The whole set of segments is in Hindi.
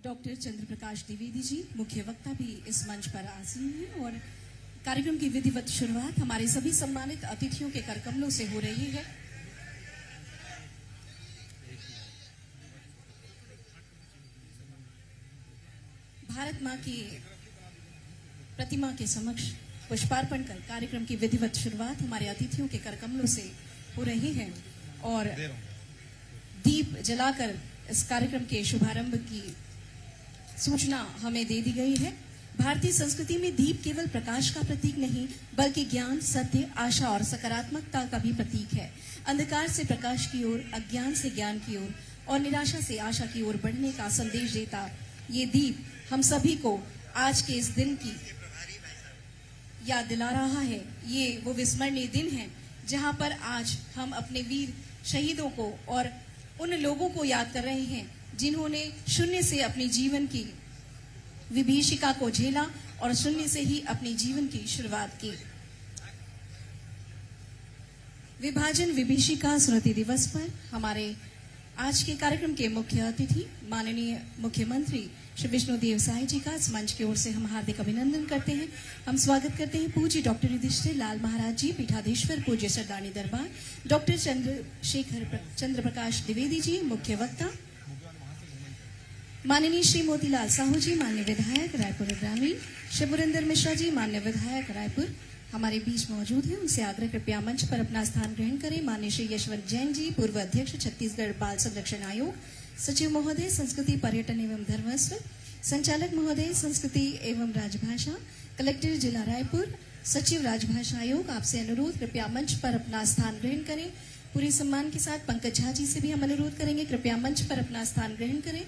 डॉक्टर चंद्र प्रकाश द्विवेदी जी मुख्य वक्ता भी इस मंच पर आसीन हैं और कार्यक्रम की विधिवत शुरुआत हमारे सभी सम्मानित अतिथियों के करकमलों से हो रही है। भारत मां की प्रतिमा के समक्ष पुष्पार्पण कर कार्यक्रम की विधिवत शुरुआत हमारे अतिथियों के करकमलों से हो रही है और दीप जलाकर इस कार्यक्रम के शुभारंभ की सूचना हमें दे दी गई है। भारतीय संस्कृति में दीप केवल प्रकाश का प्रतीक नहीं बल्कि ज्ञान, सत्य, आशा और सकारात्मकता का भी प्रतीक है। अंधकार से प्रकाश की ओर, अज्ञान से ज्ञान की ओर और निराशा से आशा की ओर बढ़ने का संदेश देता ये दीप हम सभी को आज के इस दिन की याद दिला रहा है। ये वो विस्मरणीय दिन है जहां पर आज हम अपने वीर शहीदों को और उन लोगों को याद कर रहे हैं जिन्होंने शून्य से अपने जीवन की विभीषिका को झेला और शून्य से ही अपने जीवन की शुरुआत की। विभाजन विभीषिका स्मृति दिवस पर हमारे आज के कार्यक्रम के मुख्य अतिथि माननीय मुख्यमंत्री श्री विष्णुदेव साय जी का इस मंच की ओर से हम हार्दिक अभिनंदन करते हैं। हम स्वागत करते हैं पूज्य डॉक्टर युधिष्ठिर लाल महाराज जी, पीठाधीश्वर पूज्य सरदारनी दरबार, डॉक्टर चंद्र प्रकाश द्विवेदी जी मुख्य वक्ता, माननीय श्री मोतीलाल साहू जी मान्य विधायक रायपुर ग्रामीण, श्री पुरेंद्र मिश्रा जी मान्य विधायक रायपुर हमारे बीच मौजूद हैं। उनसे आग्रह कृपया मंच पर अपना स्थान ग्रहण करें। माननीय श्री यशवंत जैन जी पूर्व अध्यक्ष छत्तीसगढ़ बाल संरक्षण आयोग, सचिव महोदय संस्कृति पर्यटन एवं धर्मस्व, संचालक महोदय संस्कृति एवं राजभाषा, कलेक्टर जिला रायपुर, सचिव राजभाषा आयोग, आपसे अनुरोध कृपया मंच पर अपना स्थान ग्रहण करें। पूरे सम्मान के साथ पंकज झा जी से भी हम अनुरोध करेंगे कृपया मंच पर अपना स्थान ग्रहण करें।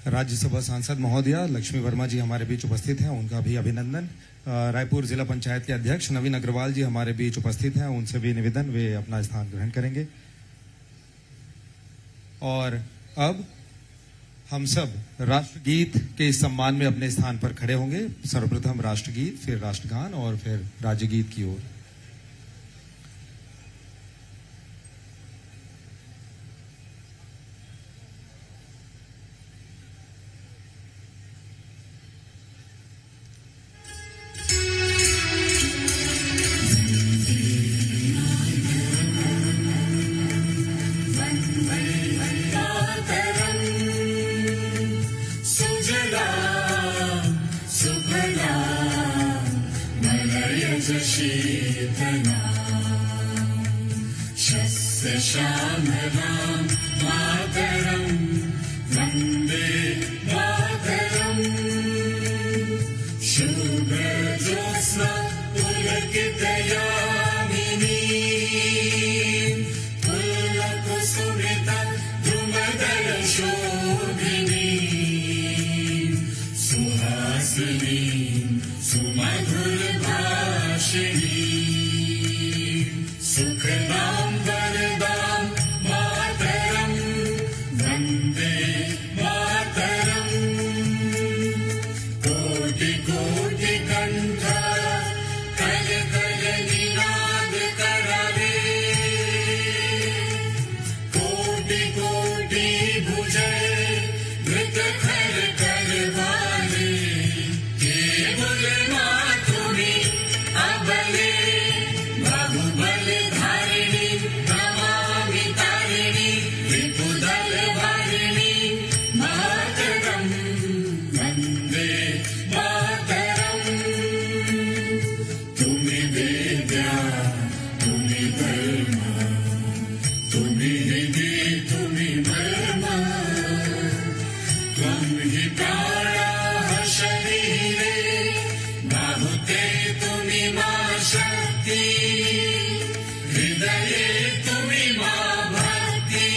राज्यसभा सांसद महोदया लक्ष्मी वर्मा जी हमारे बीच उपस्थित हैं, उनका भी अभिनंदन। रायपुर जिला पंचायत के अध्यक्ष नवीन अग्रवाल जी हमारे बीच उपस्थित हैं, उनसे भी निवेदन वे अपना स्थान ग्रहण करेंगे। और अब हम सब राष्ट्रगीत के इस सम्मान में अपने स्थान पर खड़े होंगे। सर्वप्रथम राष्ट्रगीत, फिर राष्ट्रगान और फिर राज्यगीत की ओर। श्यामलां मातरं वन्दे मातरं। शुभ्रज्योत्स्ना पुलकितयामिनी पुल्लकुसुमिता द्रुमदलशोभिनी सुहासिनी सुमधुरभाषिणी सुखदां वरदां मातरं वन्दे मातरं। कोटि कोटि कंठ कल कल निनाद करवे, कोटि कोटि भुजय धृत खर करवाले, केवल मातुनि अबले बाहुबल धारिणी नमामि तारिणी विपुदल वारिणी मातरं वन्दे मातरं। तुम्हि वेद्या तुम्हि धर्मा तुम्हि निधि तुम्हि मर्मा, त्वं हि प्राणाः शरीरे बाहुते तुम्हि मा शक्ति, हृदये तुम्हि मा भक्ति।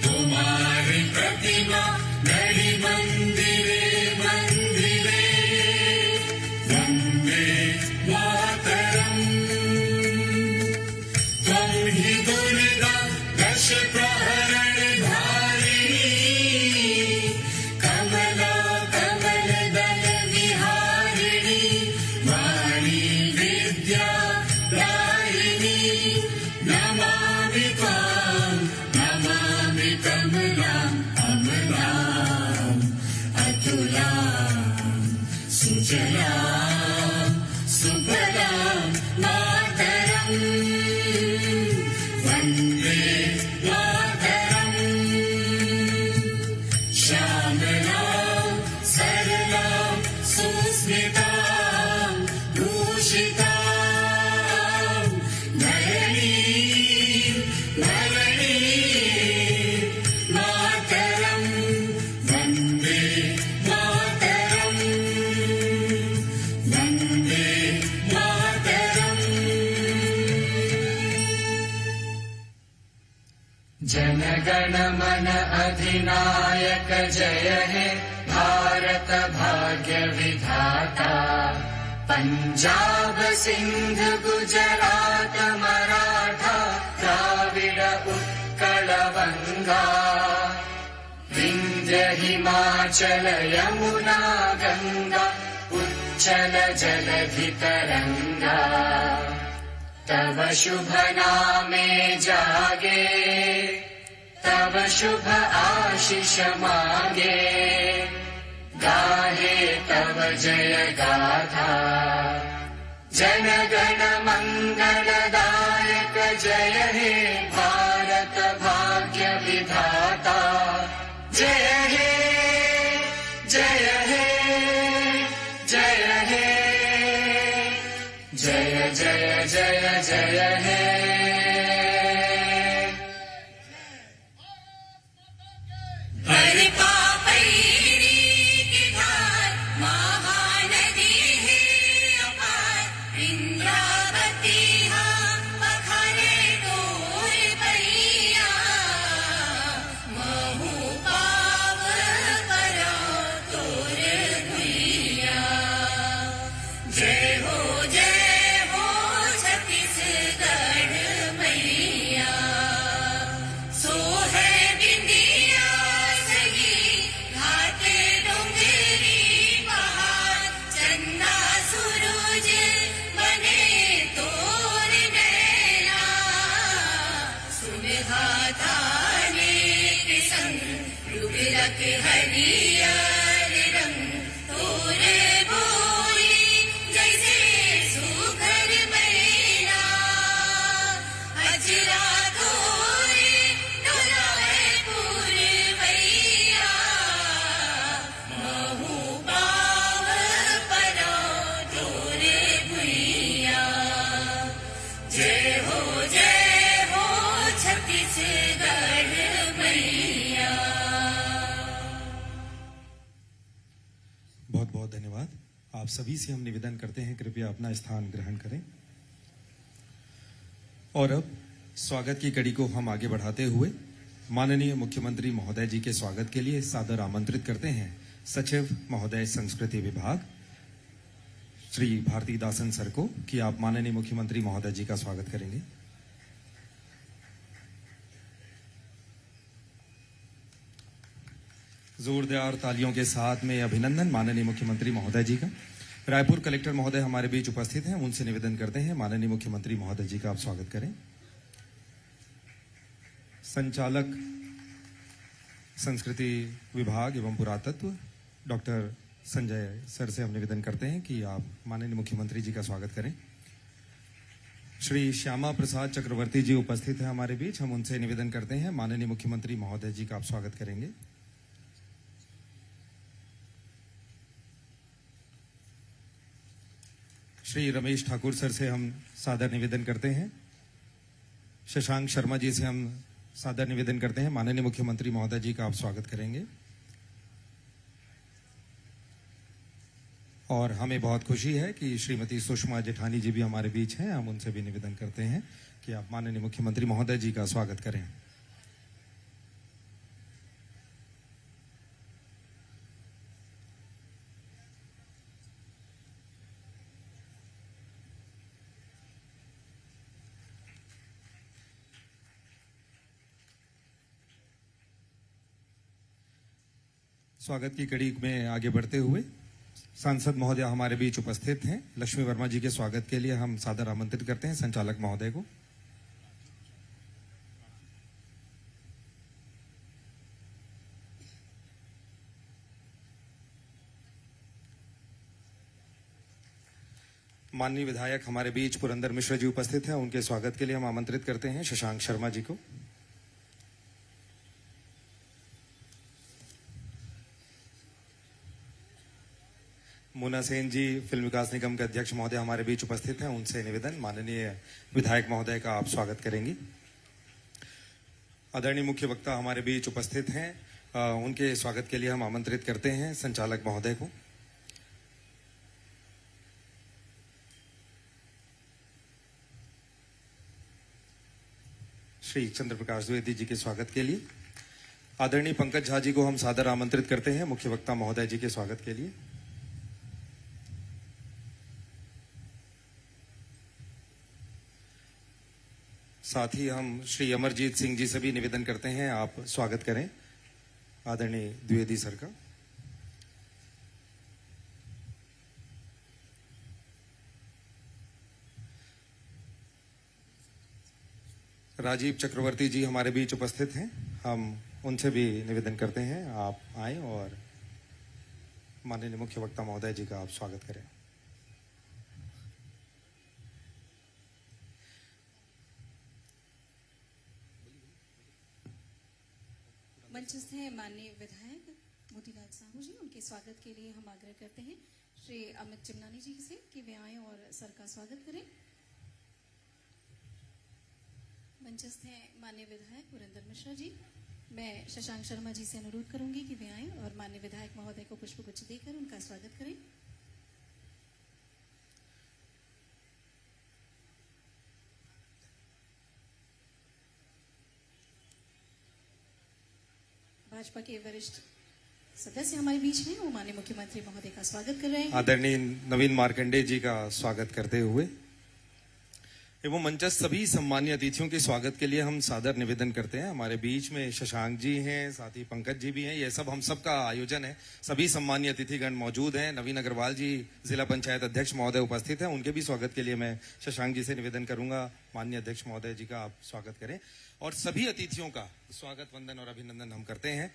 तुम्हारी प्रतिमा गढ़ी मंदिरे मंदिरे वन्दे मातरं। त्वं हि दुर्गा दश प्रहरण धारिणी, कमला कमल दल विहारिणी, वाणी विद्या दायिनी नमामि त्वां नमामि कमलां अमलां। सुजला सुफला मातरम् वन्दे मातरम् श्यामला सरला सुस्मिता भूषिता धरणी धरणी मातरम् वन्दे मातरम् वन्दे मातरम् जनगण मन अधिनायक जय हे भारत भाग्य विधाता पंजाब सिंध गुजरात मराठा द्राविड उत्कल गंगा विंध्य हिमाचल यमुना गंगा उच्चल जलधि तरंगा तव शुभ नामे जागे तव शुभ आशीष मांगे गाहे तव जय गाथा जनगण मंगलदायक जय हे भारत भाग्य विधाता जय हे जय हे जय हे जय जय जय जय हे हरि पापैरी की धार महानदी है अपार इंद्रावती हा पखारे डोर बैया महू पाव करो तोर भैया जय हो छत्तीसगढ़ मैया सो है बिंदिया सही घाटे डोंगरी पहाड़ चन्ना सूरज बने तोर नैना सुबह थाने के संग रुगलक हरियर रंग तोरे बोली जैसे सुघर मैना अजरा तोरे डोलाए पुरवैया महू पाव परो तोरे भैया जय हो छत्तीसगढ़ मैया। बहुत बहुत धन्यवाद। आप सभी से हम निवेदन करते हैं कृपया अपना स्थान ग्रहण करें। और अब स्वागत की कड़ी को हम आगे बढ़ाते हुए माननीय मुख्यमंत्री महोदय जी के स्वागत के लिए सादर आमंत्रित करते हैं सचिव महोदय संस्कृति विभाग श्री भारतीदासन सर को कि आप माननीय मुख्यमंत्री महोदय जी का स्वागत करेंगे। जोरदार तालियों के साथ में अभिनंदन माननीय मुख्यमंत्री महोदय जी का। रायपुर कलेक्टर महोदय हमारे बीच उपस्थित हैं, उनसे निवेदन करते हैं माननीय मुख्यमंत्री महोदय जी का आप स्वागत करें। संचालक संस्कृति विभाग एवं पुरातत्व डॉक्टर संजय सर से हम निवेदन करते हैं कि आप माननीय मुख्यमंत्री जी का स्वागत करें। श्री श्यामा प्रसाद चक्रवर्ती जी उपस्थित हैं हमारे बीच, हम उनसे निवेदन करते हैं माननीय मुख्यमंत्री महोदय जी का आप स्वागत करेंगे। श्री रमेश ठाकुर सर से हम सादर निवेदन करते हैं। शशांक शर्मा जी से हम सादर निवेदन करते हैं माननीय मुख्यमंत्री महोदय जी का आप स्वागत करेंगे। और हमें बहुत खुशी है कि श्रीमती सुषमा जेठानी जी भी हमारे बीच हैं, हम उनसे भी निवेदन करते हैं कि आप माननीय मुख्यमंत्री महोदय जी का स्वागत करें। स्वागत की कड़ी में आगे बढ़ते हुए सांसद महोदय हमारे बीच उपस्थित हैं। लक्ष्मी वर्मा जी के स्वागत के लिए हम सादर आमंत्रित करते हैं संचालक महोदय को। माननीय विधायक हमारे बीच पुरंदर मिश्र जी उपस्थित हैं, उनके स्वागत के लिए हम आमंत्रित करते हैं शशांक शर्मा जी को। मुन्ना सेन जी फिल्म विकास निगम के अध्यक्ष महोदय हमारे बीच उपस्थित हैं, उनसे निवेदन माननीय विधायक महोदय का आप स्वागत करेंगी। आदरणीय मुख्य वक्ता हमारे बीच उपस्थित हैं, उनके स्वागत के लिए हम आमंत्रित करते हैं संचालक महोदय को। श्री चंद्र प्रकाश द्विवेदी जी के स्वागत के लिए आदरणीय पंकज झा जी को हम सादर आमंत्रित करते हैं मुख्य वक्ता महोदय जी के स्वागत के लिए। साथ ही हम श्री अमरजीत सिंह जी से भी निवेदन करते हैं आप स्वागत करें आदरणीय द्विवेदी सर का। राजीव चक्रवर्ती जी हमारे बीच उपस्थित हैं, हम उनसे भी निवेदन करते हैं आप आए और माननीय मुख्य वक्ता महोदय जी का आप स्वागत करें। मंचस्थ हैं माननीय विधायक मोतीलाल साहू जी, उनके स्वागत के लिए हम आग्रह करते हैं श्री अमित चिमनानी जी से कि वे आए और सर का स्वागत करें। मंचस्थ हैं माननीय विधायक पुरंदर मिश्रा जी, मैं शशांक शर्मा जी से अनुरोध करूंगी कि वे आए और माननीय विधायक महोदय को पुष्पगुच्छ देकर उनका स्वागत करें। भाजपा के वरिष्ठ सदस्य हमारे बीच हैं, वो माननीय मुख्यमंत्री महोदय का स्वागत कर रहे हैं। आदरणीय नवीन मार्कंडे जी का स्वागत करते हुए एवं मंचस्थ सभी सम्मानीय अतिथियों के स्वागत के लिए हम सादर निवेदन करते हैं। हमारे बीच में शशांक जी हैं, साथ ही पंकज जी भी हैं, ये सब हम सब का आयोजन है। सभी सम्मानीय अतिथिगण मौजूद हैं। नवीन अग्रवाल जी जिला पंचायत अध्यक्ष महोदय उपस्थित हैं, उनके भी स्वागत के लिए मैं शशांक जी से निवेदन करूंगा माननीय अध्यक्ष महोदय जी का आप स्वागत करें और सभी अतिथियों का स्वागत वंदन और अभिनंदन हम करते हैं।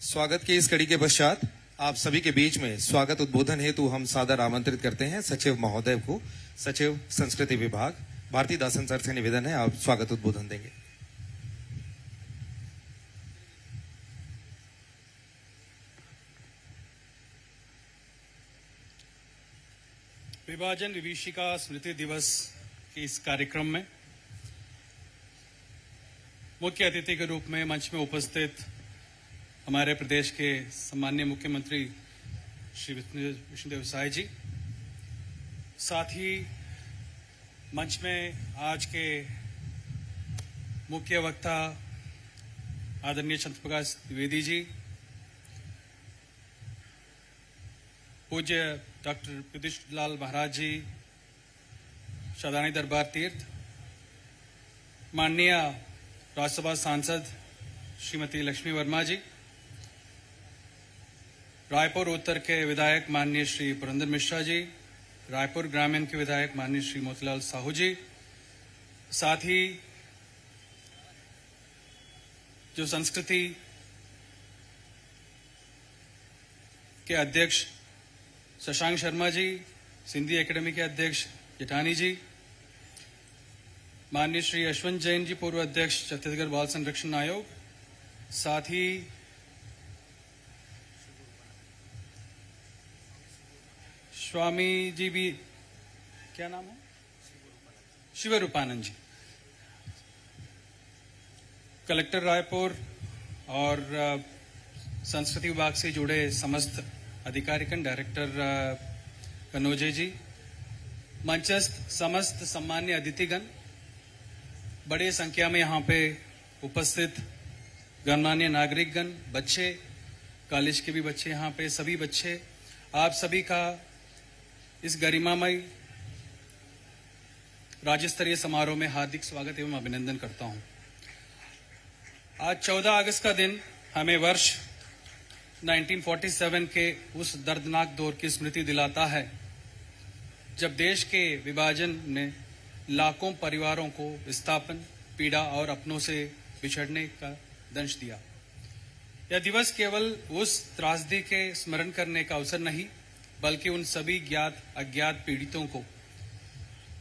स्वागत की इस कड़ी के पश्चात आप सभी के बीच में स्वागत उद्बोधन हेतु हम सादर आमंत्रित करते हैं सचिव महोदय को। सचिव संस्कृति विभाग भारती दासन सर से निवेदन है आप स्वागत उद्बोधन देंगे। विभाजन विभीषिका स्मृति दिवस के इस कार्यक्रम में मुख्य अतिथि के रूप में मंच में उपस्थित हमारे प्रदेश के सम्माननीय मुख्यमंत्री श्री विष्णुदेव साय जी, साथ ही मंच में आज के मुख्य वक्ता आदरणीय चंद्र प्रकाश द्विवेदी जी, पूज्य डॉक्टर युधिष्ठ लाल महाराज जी, शादानी दरबार तीर्थ, माननीय राज्यसभा सांसद श्रीमती लक्ष्मी वर्मा जी, रायपुर उत्तर के विधायक माननीय श्री पुरंदर मिश्रा जी, रायपुर ग्रामीण के विधायक माननीय श्री मोतीलाल साहू जी, साथ ही जो संस्कृति के अध्यक्ष शशांक शर्मा जी, सिंधी एकेडमी के अध्यक्ष जेठानी जी, माननीय श्री यशवंत जैन जी, पूर्व अध्यक्ष छत्तीसगढ़ बाल संरक्षण आयोग, साथ ही स्वामी जी भी, क्या नाम है, शिव रूपानंद जी, कलेक्टर रायपुर और संस्कृति विभाग से जुड़े समस्त अधिकारीगण, डायरेक्टर कनोजे जी, मंचस्थ समस्त सम्मान्य अतिथिगण, बड़े संख्या में यहाँ पे उपस्थित गणमान्य नागरिकगण, बच्चे, कॉलेज के भी बच्चे यहाँ पे, सभी बच्चे, आप सभी का इस गरिमामय राज्य स्तरीय समारोह में हार्दिक स्वागत एवं अभिनंदन करता हूं। आज 14 अगस्त का दिन हमें वर्ष 1947 के उस दर्दनाक दौर की स्मृति दिलाता है जब देश के विभाजन ने लाखों परिवारों को विस्थापन, पीड़ा और अपनों से बिछड़ने का दंश दिया। यह दिवस केवल उस त्रासदी के स्मरण करने का अवसर नहीं, बल्कि उन सभी ज्ञात अज्ञात पीड़ितों को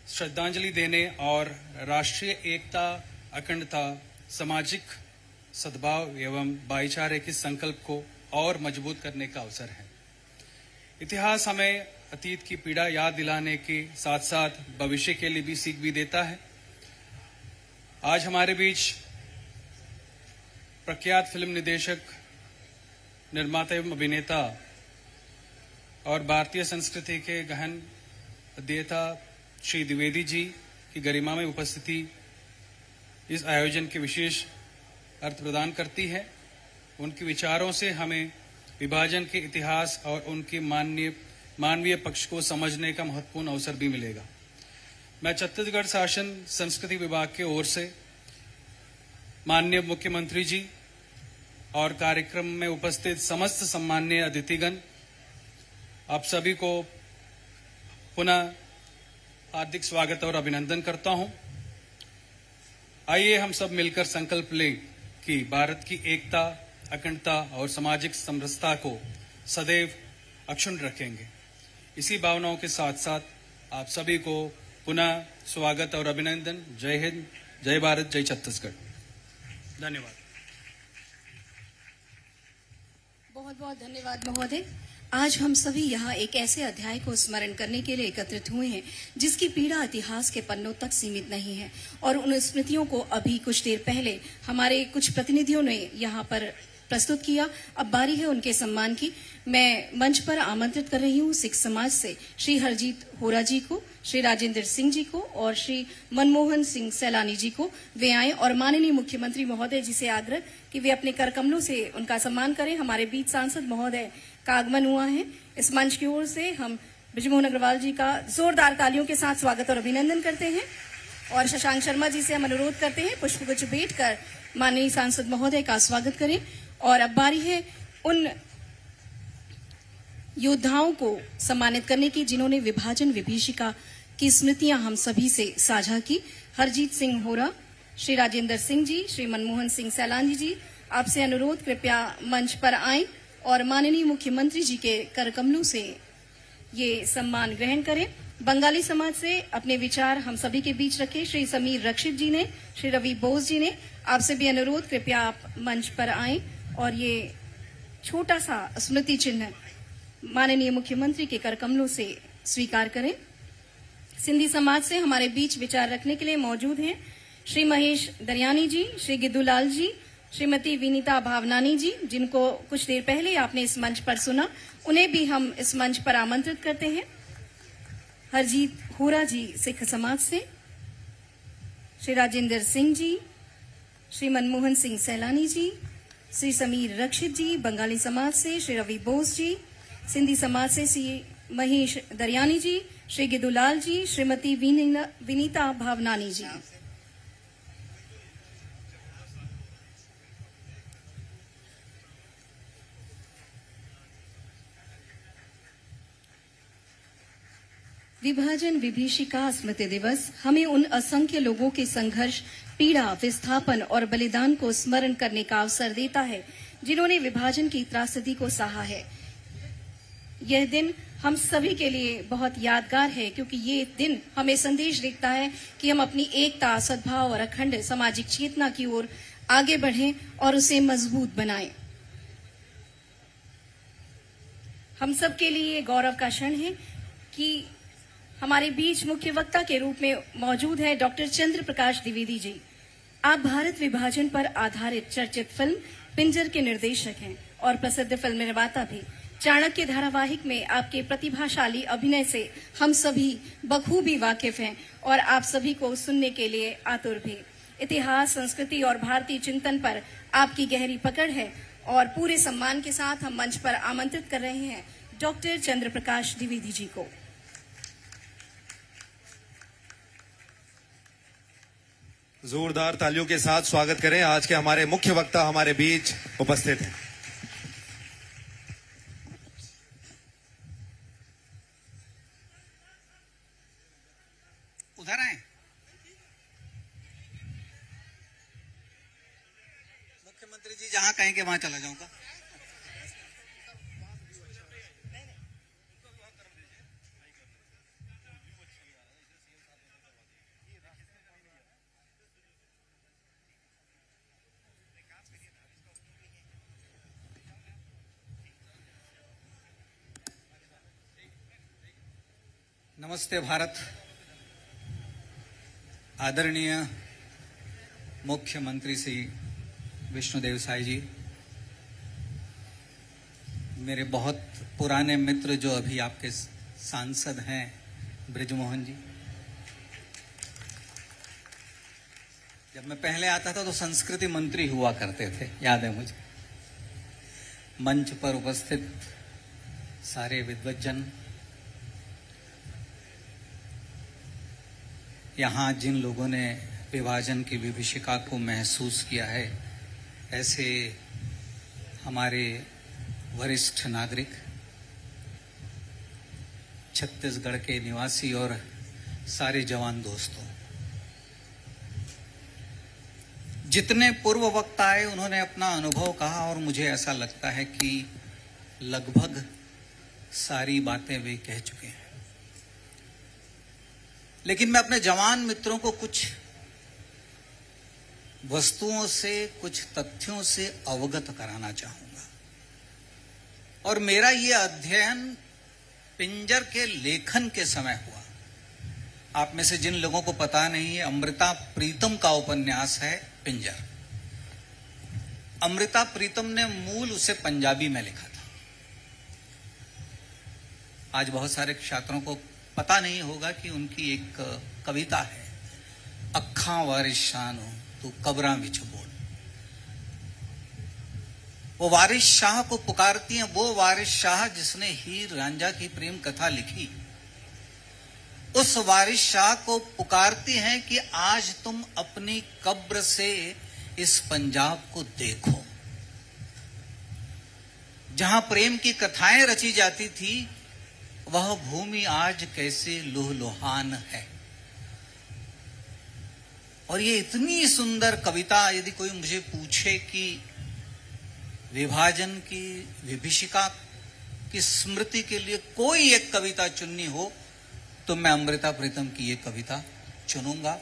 श्रद्धांजलि देने और राष्ट्रीय एकता, अखंडता, सामाजिक सद्भाव एवं भाईचारे के संकल्प को और मजबूत करने का अवसर है। इतिहास हमें अतीत की पीड़ा याद दिलाने के साथ साथ भविष्य के लिए भी सीख भी देता है। आज हमारे बीच प्रख्यात फिल्म निदेशक, निर्माता एवं अभिनेता और भारतीय संस्कृति के गहन अध्येता श्री द्विवेदी जी की गरिमा में उपस्थिति इस आयोजन के विशेष अर्थ प्रदान करती है। उनके विचारों से हमें विभाजन के इतिहास और उनके मानवीय पक्ष को समझने का महत्वपूर्ण अवसर भी मिलेगा। मैं छत्तीसगढ़ शासन संस्कृति विभाग की ओर से माननीय मुख्यमंत्री जी और कार्यक्रम में उपस्थित समस्त सम्माननीय अतिथिगण, आप सभी को पुनः हार्दिक स्वागत और अभिनंदन करता हूं। आइए हम सब मिलकर संकल्प लें कि भारत की एकता, अखंडता और सामाजिक समरसता को सदैव अक्षुण्ण रखेंगे। इसी भावनाओं के साथ साथ आप सभी को पुनः स्वागत और अभिनंदन। जय हिंद, जय भारत, जय छत्तीसगढ़। धन्यवाद। बहुत बहुत धन्यवाद महोदय। आज हम सभी यहाँ एक ऐसे अध्याय को स्मरण करने के लिए एकत्रित हुए हैं जिसकी पीड़ा इतिहास के पन्नों तक सीमित नहीं है, और उन स्मृतियों को अभी कुछ देर पहले हमारे कुछ प्रतिनिधियों ने यहाँ पर प्रस्तुत किया। अब बारी है उनके सम्मान की। मैं मंच पर आमंत्रित कर रही हूँ सिख समाज से श्री हरजीत होरा जी को, श्री राजेंद्र सिंह जी को और श्री मनमोहन सिंह सैलानी जी को। वे आए और माननीय मुख्यमंत्री महोदय जी से आग्रह कि वे अपने कर कमलों से उनका सम्मान करें। हमारे बीच सांसद महोदय का आगमन हुआ है। इस मंच की ओर से हम बृजमोहन अग्रवाल जी का जोरदार तालियों के साथ स्वागत और अभिनंदन करते हैं, और शशांक शर्मा जी से हम अनुरोध करते हैं पुष्पगुच्छ भेंट कर माननीय सांसद महोदय का स्वागत करें। और अब बारी है उन योद्धाओं को सम्मानित करने की जिन्होंने विभाजन विभीषिका की स्मृतियां हम सभी से साझा की। हरजीत सिंह होरा, श्री राजेंद्र सिंह जी, श्री मनमोहन सिंह सैलानी जी, आपसे अनुरोध कृपया मंच पर आएं और माननीय मुख्यमंत्री जी के करकमलों से ये सम्मान ग्रहण करें। बंगाली समाज से अपने विचार हम सभी के बीच रखे श्री समीर रक्षित जी ने, श्री रवि बोस जी ने। आपसे भी अनुरोध कृपया आप मंच पर आएं और ये छोटा सा स्मृति चिन्ह माननीय मुख्यमंत्री के करकमलों से स्वीकार करें। सिंधी समाज से हमारे बीच विचार रखने के लिए मौजूद हैं श्री महेश दरियानी जी, श्री गिद्दूलाल जी, श्रीमती विनीता भावनानी जी, जिनको कुछ देर पहले आपने इस मंच पर सुना। उन्हें भी हम इस मंच पर आमंत्रित करते हैं। हरजीत होरा जी सिख समाज से, श्री राजेंद्र सिंह जी, श्री मनमोहन सिंह सैलानी जी, श्री समीर रक्षित जी बंगाली समाज से, श्री रवि बोस जी सिंधी समाज से, श्री महेश दरियानी जी, श्री गिद्दूलाल जी, श्रीमती विनीता भावनानी जी। विभाजन विभीषिका स्मृति दिवस हमें उन असंख्य लोगों के संघर्ष, पीड़ा, विस्थापन और बलिदान को स्मरण करने का अवसर देता है जिन्होंने विभाजन की त्रासदी को सहा है। यह दिन हम सभी के लिए बहुत यादगार है क्योंकि ये दिन हमें संदेश देता है कि हम अपनी एकता, सद्भाव और अखंड सामाजिक चेतना की ओर आगे बढ़ें और उसे मजबूत बनाएं। हम सब के लिए गौरव का क्षण है कि हमारे बीच मुख्य वक्ता के रूप में मौजूद है डॉक्टर चंद्र प्रकाश द्विवेदी जी। आप भारत विभाजन पर आधारित चर्चित फिल्म पिंजर के निर्देशक हैं और प्रसिद्ध फिल्म निर्माता भी। चाणक्य धारावाहिक में आपके प्रतिभाशाली अभिनय से हम सभी बखूबी वाकिफ हैं और आप सभी को सुनने के लिए आतुर भी। इतिहास, संस्कृति और भारतीय चिंतन पर आपकी गहरी पकड़ है और पूरे सम्मान के साथ हम मंच पर आमंत्रित कर रहे हैं डॉक्टर चंद्र प्रकाश द्विवेदी जी को। जोरदार तालियों के साथ स्वागत करें। आज के हमारे मुख्य वक्ता हमारे बीच उपस्थित हैं। उधर आए। मुख्यमंत्री जी जहां कहेंगे वहां चला जाऊंगा। नमस्ते भारत। आदरणीय मुख्यमंत्री श्री विष्णुदेव साई जी, मेरे बहुत पुराने मित्र जो अभी आपके सांसद हैं ब्रिजमोहन जी, जब मैं पहले आता था तो संस्कृति मंत्री हुआ करते थे, याद है मुझे। मंच पर उपस्थित सारे विद्वज्जन, यहाँ जिन लोगों ने विभाजन की विभीषिका को महसूस किया है, ऐसे हमारे वरिष्ठ नागरिक, छत्तीसगढ़ के निवासी और सारे जवान दोस्तों, जितने पूर्व वक्ता आए उन्होंने अपना अनुभव कहा और मुझे ऐसा लगता है कि लगभग सारी बातें वे कह चुके हैं। लेकिन मैं अपने जवान मित्रों को कुछ वस्तुओं से, कुछ तथ्यों से अवगत कराना चाहूंगा। और मेरा ये अध्ययन पिंजर के लेखन के समय हुआ। आप में से जिन लोगों को पता नहीं है, अमृता प्रीतम का उपन्यास है पिंजर। अमृता प्रीतम ने मूल उसे पंजाबी में लिखा था। आज बहुत सारे छात्रों को पता नहीं होगा कि उनकी एक कविता है, अखा वारिस शाह नो तू कबरा विच बोल। वो वारिस शाह को पुकारती हैं, वो वारिस शाह जिसने हीर रांझा की प्रेम कथा लिखी। उस वारिस शाह को पुकारती हैं कि आज तुम अपनी कब्र से इस पंजाब को देखो, जहां प्रेम की कथाएं रची जाती थी, वह भूमि आज कैसे लुहलुहान है। और ये इतनी सुंदर कविता, यदि कोई मुझे पूछे कि विभाजन की विभीषिका की स्मृति के लिए कोई एक कविता चुननी हो, तो मैं अमृता प्रीतम की ये कविता चुनूंगा।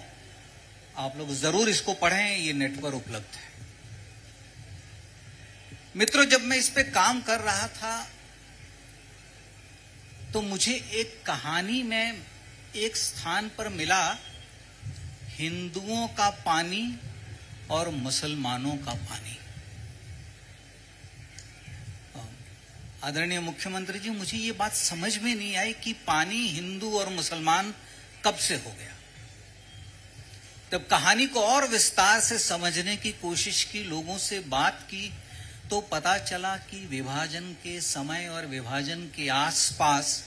आप लोग जरूर इसको पढ़ें, ये नेट पर उपलब्ध है। मित्रों, जब मैं इस पे काम कर रहा था तो मुझे एक कहानी में एक स्थान पर मिला, हिंदुओं का पानी और मुसलमानों का पानी। आदरणीय मुख्यमंत्री जी, मुझे ये बात समझ में नहीं आई कि पानी हिंदू और मुसलमान कब से हो गया। तब कहानी को और विस्तार से समझने की कोशिश की, लोगों से बात की, तो पता चला कि विभाजन के समय और विभाजन के आसपास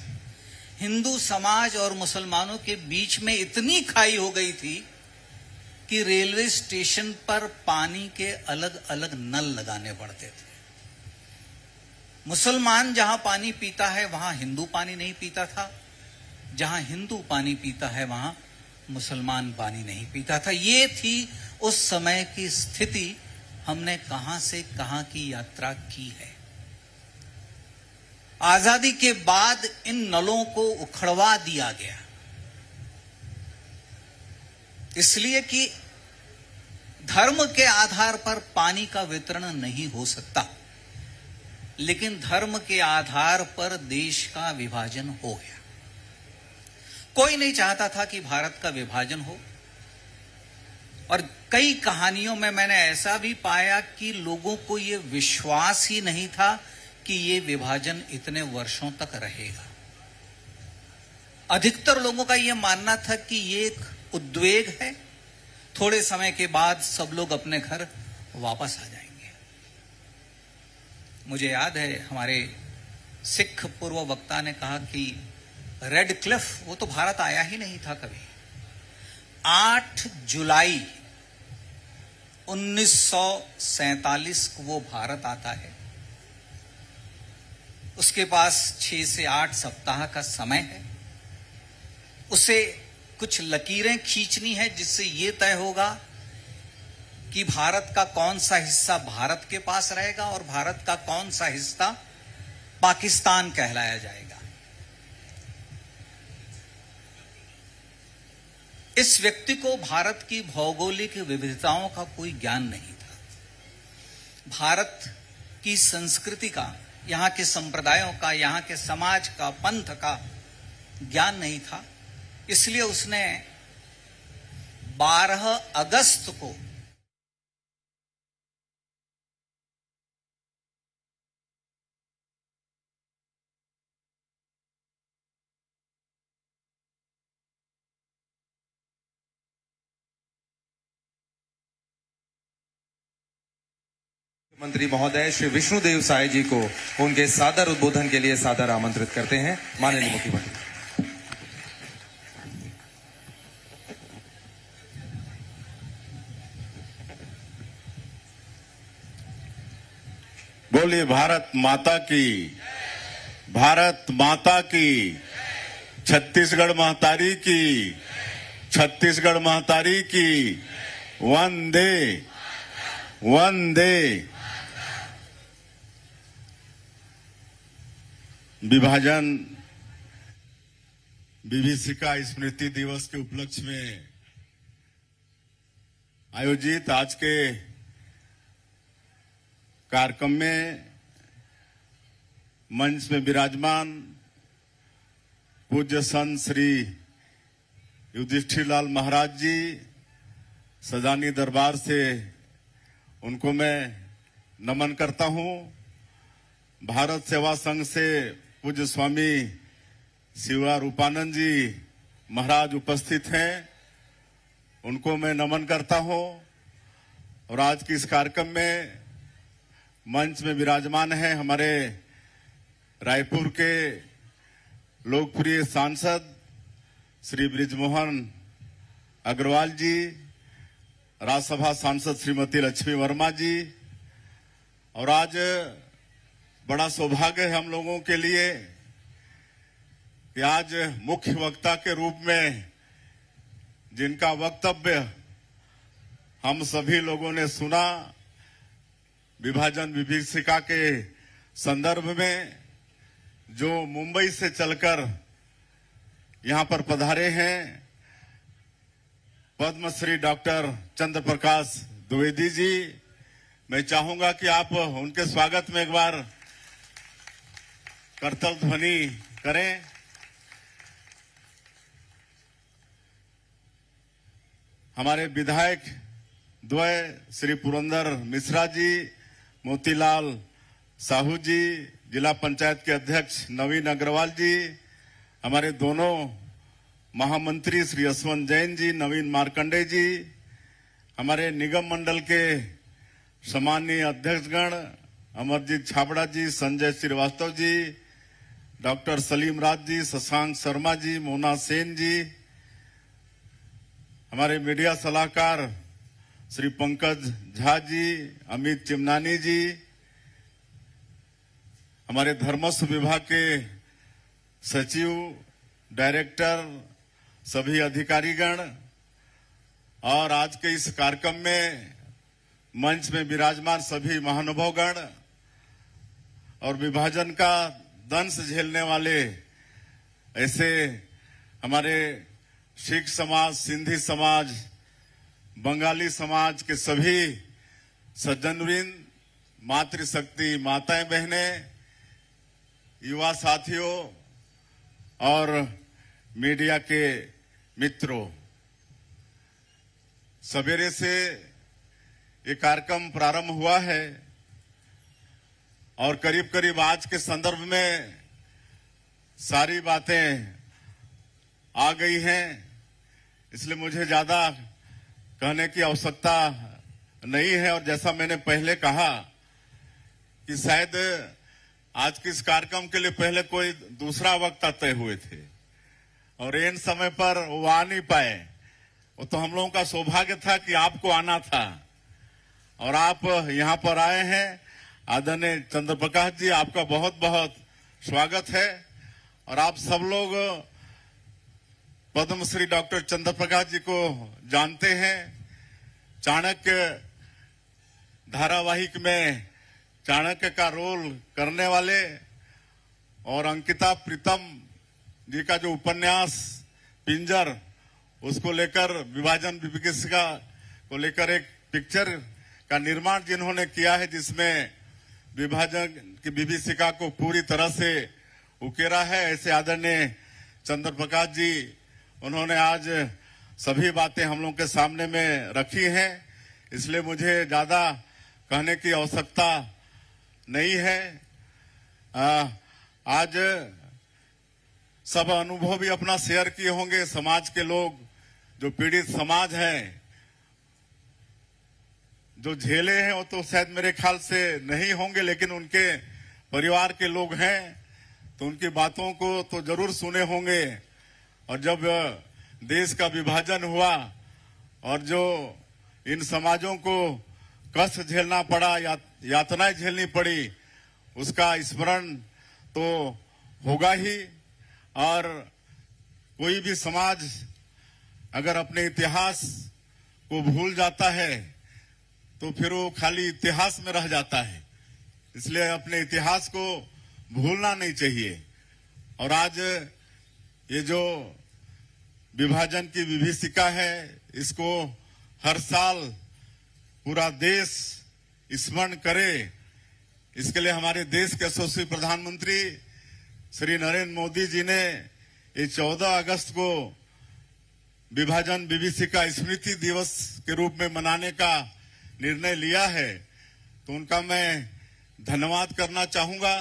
हिंदू समाज और मुसलमानों के बीच में इतनी खाई हो गई थी कि रेलवे स्टेशन पर पानी के अलग अलग नल लगाने पड़ते थे। मुसलमान जहां पानी पीता है वहां हिंदू पानी नहीं पीता था, जहां हिंदू पानी पीता है वहां मुसलमान पानी नहीं पीता था। ये थी उस समय की स्थिति। हमने कहां से कहां की यात्रा की है। आजादी के बाद इन नलों को उखड़वा दिया गया, इसलिए कि धर्म के आधार पर पानी का वितरण नहीं हो सकता, लेकिन धर्म के आधार पर देश का विभाजन हो गया। कोई नहीं चाहता था कि भारत का विभाजन हो। और कई कहानियों में मैंने ऐसा भी पाया कि लोगों को यह विश्वास ही नहीं था कि ये विभाजन इतने वर्षों तक रहेगा। अधिकतर लोगों का यह मानना था कि ये एक उद्वेग है, थोड़े समय के बाद सब लोग अपने घर वापस आ जाएंगे। मुझे याद है हमारे सिख पूर्व वक्ता ने कहा कि रेड क्लिफ, वो तो भारत आया ही नहीं था कभी। 8 जुलाई 1947 को वो भारत आता है। उसके पास 6 से 8 सप्ताह का समय है। उसे कुछ लकीरें खींचनी है जिससे ये तय होगा कि भारत का कौन सा हिस्सा भारत के पास रहेगा और भारत का कौन सा हिस्सा पाकिस्तान कहलाया जाएगा। इस व्यक्ति को भारत की भौगोलिक विविधताओं का कोई ज्ञान नहीं था। भारत की संस्कृति का, यहां के संप्रदायों का, यहां के समाज का, पंथ का ज्ञान नहीं था। इसलिए उसने 12 अगस्त को मंत्री महोदय श्री विष्णुदेव साय जी को उनके सादर उद्बोधन के लिए सादर आमंत्रित करते हैं। माननीय मुख्यमंत्री। बोलिए भारत माता की, भारत माता की, छत्तीसगढ़ महतारी की, छत्तीसगढ़ महतारी की, वंदे वंदे। विभाजन विभीषिका स्मृति दिवस के उपलक्ष्य में आयोजित आज के कार्यक्रम में मंच में विराजमान पूज्य संत श्री युधिष्ठिर लाल महाराज जी, सजानी दरबार से उनको मैं नमन करता हूं। भारत सेवा संघ से पूज्य स्वामी शिवा रूपानंद जी महाराज उपस्थित हैं, उनको मैं नमन करता हूं। और आज के इस कार्यक्रम में मंच में विराजमान है हमारे रायपुर के लोकप्रिय सांसद श्री बृजमोहन अग्रवाल जी, राज्यसभा सांसद श्रीमती लक्ष्मी वर्मा जी। और आज बड़ा सौभाग्य है हम लोगों के लिए कि आज मुख्य वक्ता के रूप में जिनका वक्तव्य हम सभी लोगों ने सुना, विभाजन विभीषिका के संदर्भ में, जो मुंबई से चलकर यहां पर पधारे हैं, पद्मश्री डॉक्टर चंद्र प्रकाश द्विवेदी जी। मैं चाहूंगा कि आप उनके स्वागत में एक बार करतल ध्वनि करें। हमारे विधायक द्वय श्री पुरंदर मिश्रा जी, मोतीलाल साहू जी, जिला पंचायत के अध्यक्ष नवीन अग्रवाल जी, हमारे दोनों महामंत्री श्री यशवंत जैन जी, नवीन मार्कंडे जी, हमारे निगम मंडल के सम्मानीय अध्यक्षगण अमरजीत छाबड़ा जी, संजय श्रीवास्तव जी, डॉक्टर सलीम राज जी, शशांक शर्मा जी, मोना सेन जी, हमारे मीडिया सलाहकार श्री पंकज झा जी, अमित चिमनानी जी, हमारे धर्मस्व विभाग के सचिव, डायरेक्टर, सभी अधिकारीगण, और आज के इस कार्यक्रम में मंच में विराजमान सभी महानुभावगण और विभाजन का दंश झेलने वाले ऐसे हमारे सिख समाज, सिंधी समाज, बंगाली समाज के सभी सज्जनवृंद, मातृशक्ति माताएं बहनें, युवा साथियों और मीडिया के मित्रों, सवेरे से ये कार्यक्रम प्रारंभ हुआ है और करीब करीब आज के संदर्भ में सारी बातें आ गई हैं, इसलिए मुझे ज्यादा कहने की आवश्यकता नहीं है। और जैसा मैंने पहले कहा कि शायद आज के इस कार्यक्रम के लिए पहले कोई दूसरा वक्ता तय हुए थे और इन समय पर वो आ नहीं पाए। वो तो हम लोगों का सौभाग्य था कि आपको आना था और आप यहाँ पर आए हैं। आदरणीय चंद्र प्रकाश जी, आपका बहुत बहुत स्वागत है। और आप सब लोग पद्मश्री डॉक्टर चंद्र प्रकाश जी को जानते हैं। चाणक्य धारावाहिक में चाणक्य का रोल करने वाले और अंकिता प्रीतम जी का जो उपन्यास पिंजर, उसको लेकर विभाजन विभीषिका को लेकर एक पिक्चर का निर्माण जिन्होंने किया है, जिसमें विभाजन की विभीषिका को पूरी तरह से उकेरा है, ऐसे आदरणीय चंद्र प्रकाश जी, उन्होंने आज सभी बातें हम लोग के सामने में रखी हैं। इसलिए मुझे ज्यादा कहने की आवश्यकता नहीं है। आज सब अनुभव भी अपना शेयर किए होंगे। समाज के लोग, जो पीड़ित समाज है, जो झेले हैं, वो तो शायद मेरे ख्याल से नहीं होंगे, लेकिन उनके परिवार के लोग हैं तो उनकी बातों को तो जरूर सुने होंगे। और जब देश का विभाजन हुआ और जो इन समाजों को कष्ट झेलना पड़ा, यातनाएं झेलनी पड़ी, उसका स्मरण तो होगा ही। और कोई भी समाज अगर अपने इतिहास को भूल जाता है तो फिर वो खाली इतिहास में रह जाता है। इसलिए अपने इतिहास को भूलना नहीं चाहिए। और आज ये जो विभाजन की विभीषिका है, इसको हर साल पूरा देश स्मरण करे, इसके लिए हमारे देश के यशस्वी प्रधानमंत्री श्री नरेंद्र मोदी जी ने ये 14 अगस्त को विभाजन विभीषिका स्मृति दिवस के रूप में मनाने का निर्णय लिया है, तो उनका मैं धन्यवाद करना चाहूंगा।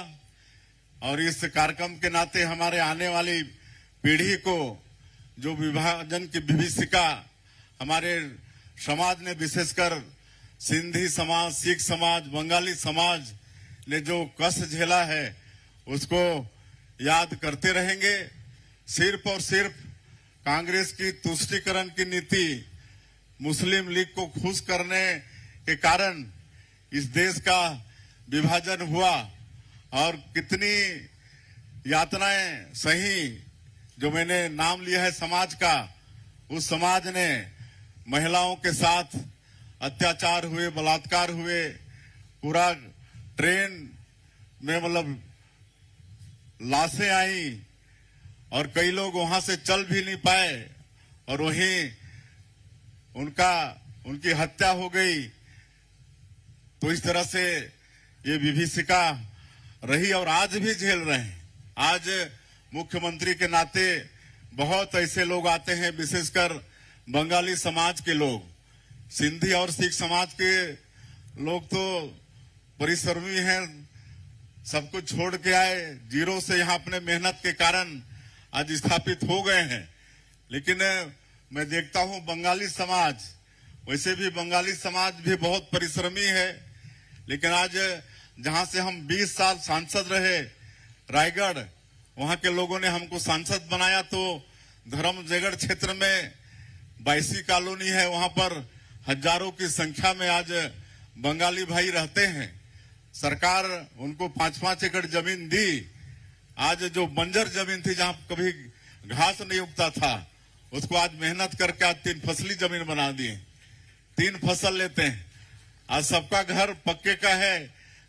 और इस कार्यक्रम के नाते हमारे आने वाली पीढ़ी को जो विभाजन की विभीषिका हमारे समाज ने, विशेषकर सिंधी समाज, सिख समाज, बंगाली समाज ने जो कष्ट झेला है, उसको याद करते रहेंगे। सिर्फ और सिर्फ कांग्रेस की तुष्टीकरण की नीति, मुस्लिम लीग को खुश करने के कारण इस देश का विभाजन हुआ और कितनी यातनाएं सही। जो मैंने नाम लिया है समाज का, उस समाज ने महिलाओं के साथ अत्याचार हुए, बलात्कार हुए, पूरा ट्रेन में मतलब लाशें आई और कई लोग वहां से चल भी नहीं पाए और वहीं उनकी हत्या हो गई। तो इस तरह से ये विभीषिका रही और आज भी झेल रहे हैं। आज मुख्यमंत्री के नाते बहुत ऐसे लोग आते हैं, विशेषकर बंगाली समाज के लोग, सिंधी और सिख समाज के लोग तो परिश्रमी हैं, सब कुछ छोड़ के आए, जीरो से यहाँ अपने मेहनत के कारण आज स्थापित हो गए हैं। लेकिन मैं देखता हूँ बंगाली समाज, वैसे भी बंगाली समाज भी बहुत परिश्रमी है, लेकिन आज जहां से हम 20 साल सांसद रहे, रायगढ़, वहां के लोगों ने हमको सांसद बनाया। तो धर्मजयगढ़ क्षेत्र में बाईसी कॉलोनी है, वहां पर हजारों की संख्या में आज बंगाली भाई रहते हैं। सरकार उनको 5-5 एकड़ जमीन दी। आज जो बंजर जमीन थी, जहां कभी घास नहीं उगता था, उसको आज मेहनत करके आज 3 फसली जमीन बना दिए, 3 फसल लेते हैं। आज सबका घर पक्के का है,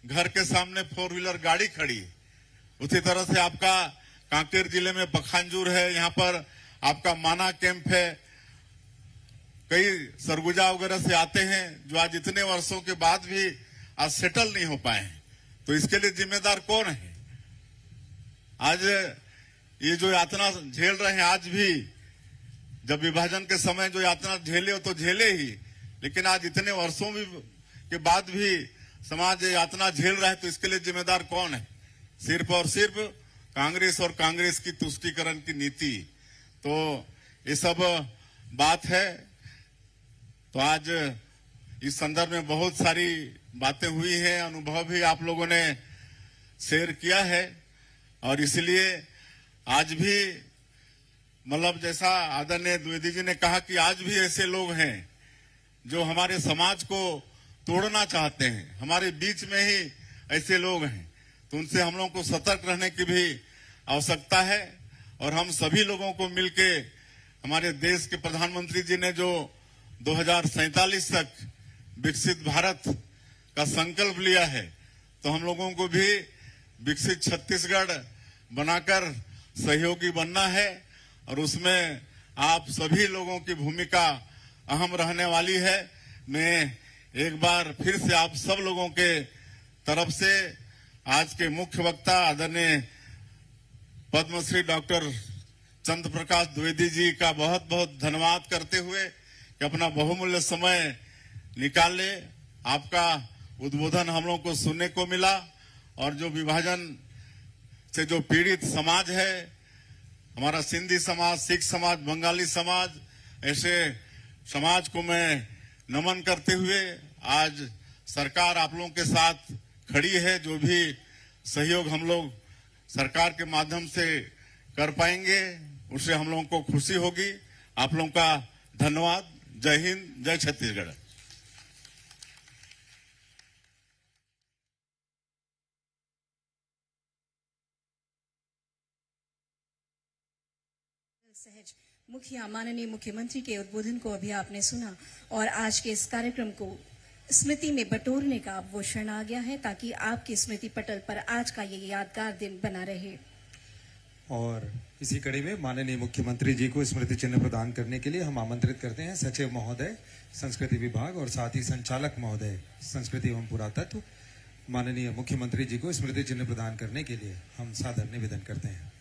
घर के सामने 4 व्हीलर गाड़ी खड़ी। उसी तरह से आपका कांकेर जिले में पखांजूर है, यहाँ पर आपका माना कैंप है। कई सरगुजा वगैरह से आते हैं जो आज इतने वर्षों के बाद भी आज सेटल नहीं हो पाए हैं। तो इसके लिए जिम्मेदार कौन है? आज ये जो यातना झेल रहे हैं, आज भी जब विभाजन के समय जो यातना झेले हो तो झेले ही, लेकिन आज इतने वर्षों के बाद भी समाज यातना झेल रहा है, तो इसके लिए जिम्मेदार कौन है? सिर्फ और सिर्फ कांग्रेस और कांग्रेस की तुष्टीकरण की नीति। तो ये सब बात है। तो आज इस संदर्भ में बहुत सारी बातें हुई हैं, अनुभव भी आप लोगों ने शेयर किया है। और इसलिए आज भी मतलब जैसा आदरणीय द्विवेदी जी ने कहा कि आज भी ऐसे लोग हैं जो हमारे समाज को तोड़ना चाहते हैं, हमारे बीच में ही ऐसे लोग हैं। तो उनसे हम लोगों को सतर्क रहने की भी आवश्यकता है। और हम सभी लोगों को मिलके, हमारे देश के प्रधानमंत्री जी ने जो 2047 तक विकसित भारत का संकल्प लिया है, तो हम लोगों को भी विकसित छत्तीसगढ़ बनाकर सहयोगी बनना है और उसमें आप सभी लोगों की भूमिका अहम रहने वाली है। मैं एक बार फिर से आप सब लोगों के तरफ से आज के मुख्य वक्ता आदरणीय पद्मश्री डॉक्टर चंद्र प्रकाश द्विवेदी जी का बहुत बहुत धन्यवाद करते हुए कि अपना बहुमूल्य समय निकाले। आपका उद्बोधन हम लोगों को सुनने को मिला और जो विभाजन से जो पीड़ित समाज है, हमारा सिंधी समाज, सिख समाज, बंगाली समाज, ऐसे समाज को मैं नमन करते हुए आज सरकार आप लोगों के साथ खड़ी है। जो भी सहयोग हम लोग सरकार के माध्यम से कर पाएंगे उससे हम लोगों को खुशी होगी। आप लोगों का धन्यवाद। जय हिंद, जय छत्तीसगढ़। सहज मुखिया माननीय मुख्यमंत्री के उद्बोधन को अभी आपने सुना और आज के इस कार्यक्रम को स्मृति में बटोरने का अब वो क्षण आ गया है ताकि आपकी स्मृति पटल पर आज का ये यादगार दिन बना रहे। और इसी कड़ी में माननीय मुख्यमंत्री जी को स्मृति चिन्ह प्रदान करने के लिए हम आमंत्रित करते हैं सचिव महोदय संस्कृति विभाग और साथ ही संचालक महोदय संस्कृति एवं पुरातत्व माननीय मुख्यमंत्री जी को स्मृति चिन्ह प्रदान करने के लिए हम सादर निवेदन करते हैं।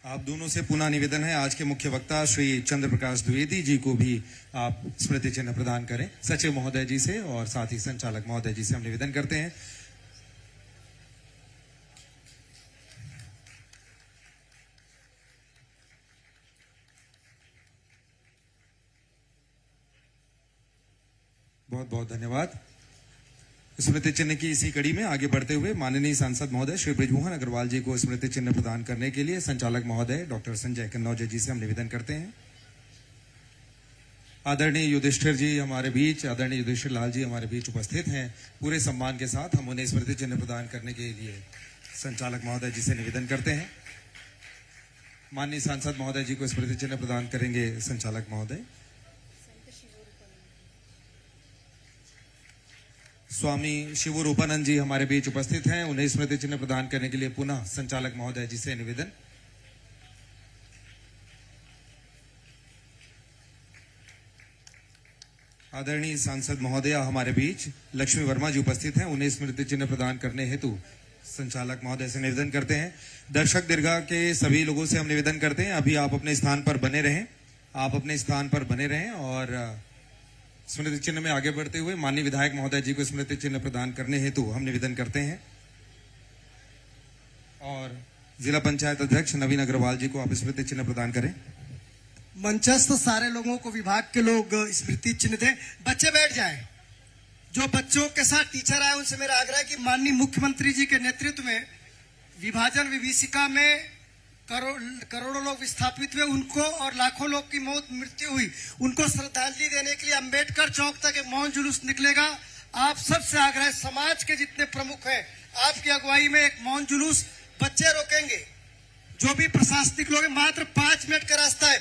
आप दोनों से पुनः निवेदन है आज के मुख्य वक्ता श्री चंद्र प्रकाश द्विवेदी जी को भी आप स्मृति चिन्ह प्रदान करें सचिव महोदय जी से और साथ ही संचालक महोदय जी से हम निवेदन करते हैं। बहुत बहुत धन्यवाद। स्मृति चिन्ह की इसी कड़ी में आगे बढ़ते हुए माननीय सांसद महोदय श्री बृजमोहन अग्रवाल जी को स्मृति चिन्ह प्रदान करने के लिए संचालक महोदय डॉक्टर संजय कन्नौजे जी से हम निवेदन करते हैं। आदरणीय युधिष्ठिर जी हमारे बीच, आदरणीय युधिष्ठिर लाल जी हमारे बीच उपस्थित हैं। पूरे सम्मान के साथ हम उन्हें स्मृति चिन्ह प्रदान करने के लिए संचालक महोदय जी से निवेदन करते हैं। माननीय सांसद महोदय जी को स्मृति चिन्ह प्रदान करेंगे संचालक महोदय। स्वामी शिवरूपानंद जी हमारे बीच उपस्थित हैं, उन्हें स्मृति चिन्ह प्रदान करने के लिए पुनः संचालक महोदय जी से निवेदन। आदरणीय सांसद महोदया हमारे बीच लक्ष्मी वर्मा जी उपस्थित हैं, उन्हें स्मृति चिन्ह प्रदान करने हेतु संचालक महोदय से निवेदन करते हैं। दर्शक दीर्घा के सभी लोगों से हम निवेदन करते हैं अभी आप अपने स्थान पर बने रहें, आप अपने स्थान पर बने रहें और स्मृति चिन्ह में आगे बढ़ते हुए माननीय विधायक महोदय जी को स्मृति चिन्ह प्रदान करने हेतु हम निवेदन करते हैं और जिला पंचायत अध्यक्ष नवीन अग्रवाल जी को आप स्मृति चिन्ह प्रदान करें। मंचस्थ सारे लोगों को विभाग के लोग स्मृति चिन्ह दें। बच्चे बैठ जाएं। जो बच्चों के साथ टीचर आए उनसे मेरा आग्रह है कि माननीय मुख्यमंत्री जी के नेतृत्व में विभाजन विभीषिका में करोड़ों लोग विस्थापित हुए, उनको और लाखों लोग की मृत्यु हुई, उनको श्रद्धांजलि देने के लिए अंबेडकर चौक तक एक मौन जुलूस निकलेगा। आप सबसे आग्रह, समाज के जितने प्रमुख हैं आपकी अगुवाई में एक मौन जुलूस, बच्चे रोकेंगे, जो भी प्रशासनिक लोग, मात्र 5 मिनट का रास्ता है।